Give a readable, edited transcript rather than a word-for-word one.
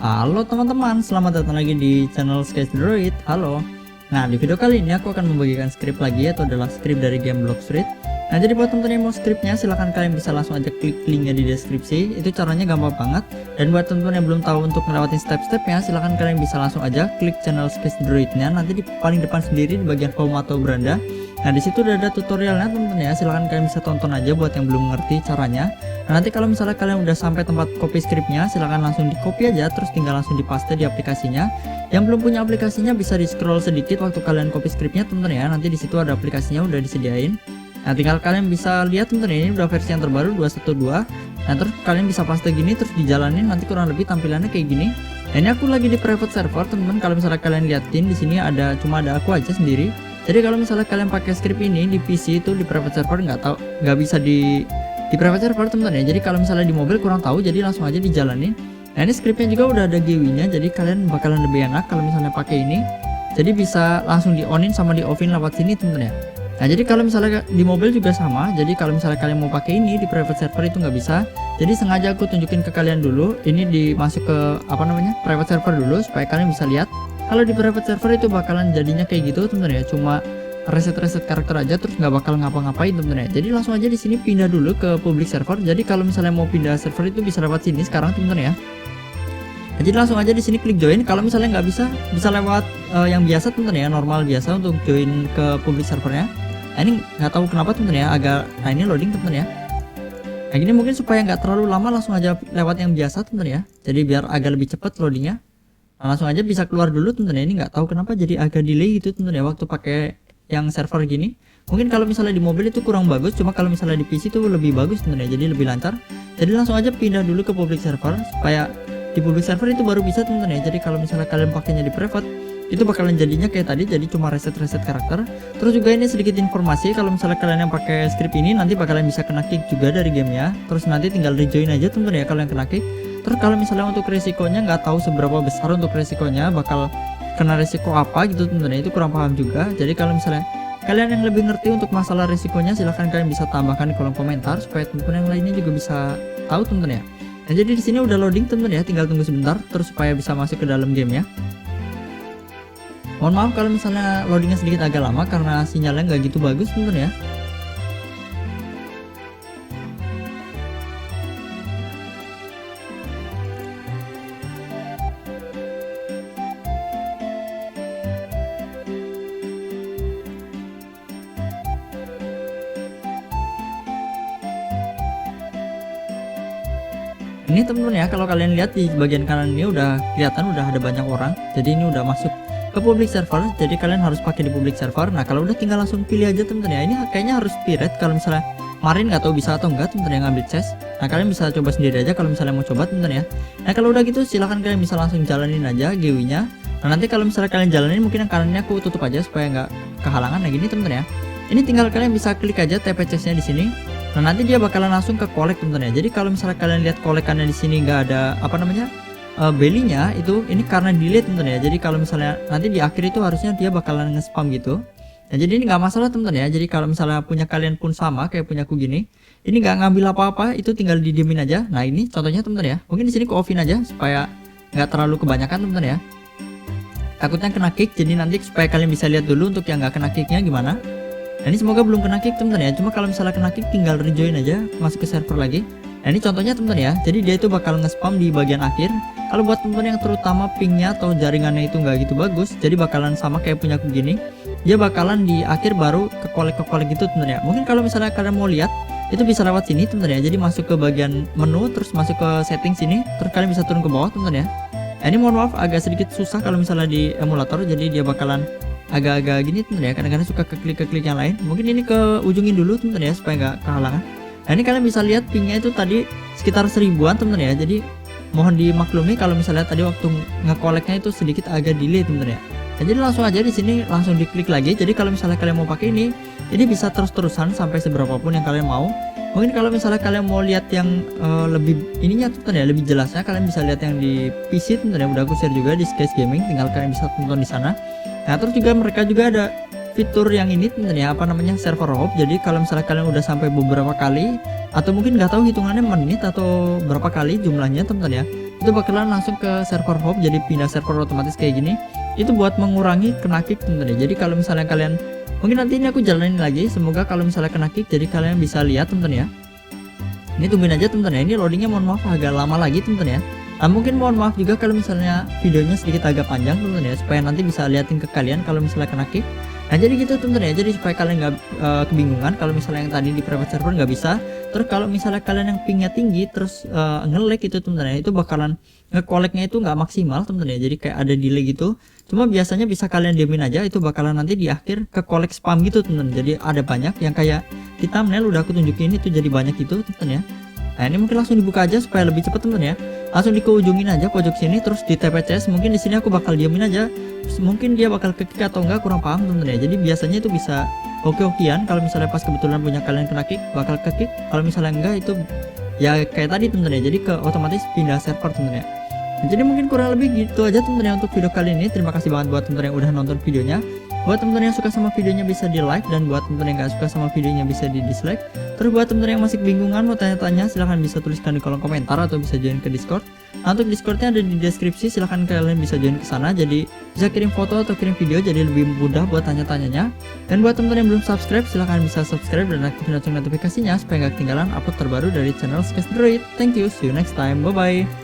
Halo teman-teman, selamat datang lagi di channel Sketch Droid. Halo. Nah, di video kali ini aku akan membagikan skrip lagi, yaitu adalah skrip dari game Blox Fruit. Nah, jadi buat teman-teman yang mau skripnya, silahkan kalian bisa langsung aja klik linknya di deskripsi. Itu caranya gampang banget. Dan buat teman-teman yang belum tahu untuk melewati step-stepnya, silahkan kalian bisa langsung aja klik channel Sketch Droidnya. Nanti di paling depan sendiri di bagian home atau beranda. Nah, di situ udah ada tutorialnya teman-teman ya. Silahkan kalian bisa tonton aja buat yang belum ngerti caranya. Nah, nanti kalau misalnya kalian udah sampai tempat copy skripnya, silahkan langsung di copy aja, terus tinggal langsung di paste di aplikasinya. Yang belum punya aplikasinya bisa di scroll sedikit waktu kalian copy skripnya teman-teman ya. Nanti di situ ada aplikasinya udah disediain. Nah, tinggal kalian bisa lihat teman-teman, ini udah versi yang terbaru 2.1.2. Nah, terus kalian bisa paste gini terus dijalanin, nanti kurang lebih tampilannya kayak gini. Nah, ini aku lagi di private server teman-teman. Kalau misalnya kalian liatin di sini cuma ada aku aja sendiri. Jadi kalau misalnya kalian pakai script ini di PC itu di private server nggak bisa di private server teman-teman ya. Jadi kalau misalnya di mobil kurang tahu, jadi langsung aja dijalanin. Nah, ini scriptnya juga udah ada GUI-nya, jadi kalian bakalan lebih enak kalau misalnya pakai ini. Jadi bisa langsung di onin sama di offin lewat sini teman-teman ya. Nah, jadi kalau misalnya di mobil juga sama. Jadi kalau misalnya kalian mau pakai ini di private server itu nggak bisa. Jadi sengaja aku tunjukin ke kalian dulu. Ini dimasuk ke private server dulu supaya kalian bisa lihat. Kalau di private server itu bakalan jadinya kayak gitu teman-teman ya. Cuma reset karakter aja terus nggak bakal ngapa-ngapain teman-teman ya. Jadi langsung aja di sini pindah dulu ke public server. Jadi kalau misalnya mau pindah server itu bisa lewat sini sekarang teman-teman ya. Nah, jadi langsung aja di sini klik join. Kalau misalnya nggak bisa lewat yang biasa teman-teman ya, normal biasa untuk join ke public servernya. Nah, ini nggak tahu kenapa teman-teman ya, ini loading teman-teman ya. Nah, gini mungkin supaya nggak terlalu lama, langsung aja lewat yang biasa teman-teman ya. Jadi biar agak lebih cepat loadingnya. Nah, langsung aja bisa keluar dulu teman-teman ya. Ini nggak tahu kenapa jadi agak delay gitu teman-teman ya waktu pakai yang server gini. Mungkin kalau misalnya di mobil itu kurang bagus, cuma kalau misalnya di PC itu lebih bagus teman-teman ya. Jadi lebih lancar. Jadi langsung aja pindah dulu ke public server supaya di public server itu baru bisa teman-teman ya. Jadi kalau misalnya kalian pakainya di private itu bakalan jadinya kayak tadi, jadi cuma reset karakter. Terus juga ini sedikit informasi, kalau misalnya kalian yang pakai script ini nanti bakalan bisa kena kick juga dari gamenya. Terus nanti tinggal rejoin aja teman-teman ya kalau yang kena kick. Terus kalau misalnya untuk resikonya nggak tahu seberapa besar untuk resikonya, bakal kena resiko apa gitu teman-teman, itu kurang paham juga. Jadi kalau misalnya kalian yang lebih ngerti untuk masalah resikonya, silahkan kalian bisa tambahkan di kolom komentar supaya teman-teman yang lainnya juga bisa tahu teman-teman ya. Nah, jadi di sini udah loading teman-teman ya, tinggal tunggu sebentar terus supaya bisa masuk ke dalam game ya. Mohon maaf kalau misalnya loadingnya sedikit agak lama karena sinyalnya nggak gitu bagus teman-teman ya. Ini teman-teman ya, kalau kalian lihat di bagian kanan ini udah kelihatan udah ada banyak orang. Jadi ini udah masuk ke public server. Jadi kalian harus pakai di public server. Nah, kalau udah tinggal langsung pilih aja teman-teman ya. Ini kayaknya harus pirate. Kalau misalnya Marin nggak tahu bisa atau enggak teman-teman yang ngambil chest. Nah, kalian bisa coba sendiri aja kalau misalnya mau coba teman-teman ya. Nah, kalau udah gitu silahkan kalian bisa langsung jalanin aja GUI-nya. Nah, nanti kalau misalnya kalian jalanin mungkin yang kanannya aku tutup aja supaya nggak kehalangan. Nah, gini teman-teman ya. Ini tinggal kalian bisa klik aja TP chest-nya di sini. Nah, nanti dia bakalan langsung ke collect teman-teman ya. Jadi kalau misalnya kalian lihat kolekannya di sini nggak ada belly-nya itu, ini karena delete teman-teman ya. Jadi kalau misalnya nanti di akhir itu harusnya dia bakalan nge-spam gitu. Nah, jadi ini nggak masalah teman-teman ya. Jadi kalau misalnya punya kalian pun sama kayak punyaku gini, ini nggak ngambil apa-apa, itu tinggal didiemin aja. Nah, ini contohnya teman-teman ya. Mungkin di sini ku offin aja supaya nggak terlalu kebanyakan teman-teman ya. Takutnya kena kick, jadi nanti supaya kalian bisa lihat dulu untuk yang nggak kena kicknya gimana. Nah, ini semoga belum kena kick teman-teman ya. Cuma kalau misalnya kena kick tinggal rejoin aja, masuk ke server lagi. Nah, ini contohnya teman-teman ya. Jadi dia itu bakal nge-spam di bagian akhir. Kalau buat teman-teman yang terutama pingnya atau jaringannya itu nggak gitu bagus, jadi bakalan sama kayak punya aku gini. Dia bakalan di akhir baru ke collect gitu teman-teman ya. Mungkin kalau misalnya kalian mau lihat itu bisa lewat sini teman-teman ya. Jadi masuk ke bagian menu terus masuk ke setting sini, terus kalian bisa turun ke bawah teman-teman ya. Nah, ini mohon maaf agak sedikit susah kalau misalnya di emulator, jadi dia bakalan agak-agak gini teman-teman ya. Kadang-kadang suka keklik yang lain. Mungkin ini ke ujungin dulu teman-teman ya supaya nggak kehalangan. Nah, ini kalian bisa lihat pingnya itu tadi sekitar 1000-an teman-teman ya. Jadi mohon dimaklumi kalau misalnya tadi waktu nge-collect-nya itu sedikit agak delay teman-teman ya. Nah, jadi langsung aja di sini langsung diklik lagi. Jadi kalau misalnya kalian mau pakai ini bisa terus-terusan sampai seberapapun yang kalian mau. Mungkin kalau misalnya kalian mau lihat yang lebih ininya teman-teman ya, lebih jelasnya kalian bisa lihat yang di PC teman-teman ya. Udah aku share juga di Sketch Gaming, tinggal kalian bisa tonton di sana. Nah, terus juga mereka juga ada fitur yang ini teman-teman ya, server hop. Jadi kalau misalnya kalian udah sampai beberapa kali atau mungkin nggak tahu hitungannya menit atau berapa kali jumlahnya teman-teman ya. itu bakalan langsung ke server hop, jadi pindah server otomatis kayak gini. Itu buat mengurangi kena kick teman-teman ya. Jadi kalau misalnya kalian, mungkin nanti ini aku jalanin lagi, semoga kalau misalnya kena kick jadi kalian bisa lihat teman-teman ya. Ini tungguin aja teman-teman ya, ini loadingnya mohon maaf agak lama lagi teman-teman ya. Nah, mungkin mohon maaf juga kalau misalnya videonya sedikit agak panjang teman-teman ya, supaya nanti bisa liatin ke kalian kalau misalnya kena kick. Nah jadi gitu teman-teman ya, jadi supaya kalian nggak kebingungan kalau misalnya yang tadi di private server nggak bisa. Terus kalau misalnya kalian yang pingnya tinggi terus nge-lag itu teman-teman ya, itu bakalan nge-collect-nya itu nggak maksimal teman-teman ya, jadi kayak ada delay gitu. Cuma biasanya bisa kalian diamin aja, itu bakalan nanti di akhir ke-collect spam gitu teman-teman. Jadi ada banyak yang kayak di thumbnail udah aku tunjukin itu jadi banyak gitu teman-teman ya. Nah ini mungkin langsung dibuka aja supaya lebih cepat teman-teman ya. Langsung dikeujungin aja pojok sini, terus di TPCS mungkin di sini aku bakal diamin aja. Mungkin dia bakal ke kick atau enggak, kurang paham teman-teman ya. Jadi biasanya itu bisa oke-okean kalau misalnya pas kebetulan punya kalian kena kick, bakal ke kick. Kalau misalnya enggak itu ya kayak tadi teman-teman ya, jadi ke otomatis pindah server teman-teman ya. Nah, jadi mungkin kurang lebih gitu aja teman-teman ya untuk video kali ini. Terima kasih banget buat teman-teman yang udah nonton videonya. Buat teman-teman yang suka sama videonya bisa di like, dan buat teman-teman yang gak suka sama videonya bisa di dislike. Terus buat teman-teman yang masih kebingungan mau tanya-tanya, silahkan bisa tuliskan di kolom komentar atau bisa join ke Discord. Nah, untuk Discordnya ada di deskripsi, silahkan kalian bisa join ke sana. Jadi bisa kirim foto atau kirim video, jadi lebih mudah buat tanya-tanyanya. Dan buat teman-teman yang belum subscribe, silahkan bisa subscribe dan aktifkan lonceng notifikasinya supaya gak ketinggalan upload terbaru dari channel Sketch Droid. Thank you, see you next time, bye bye.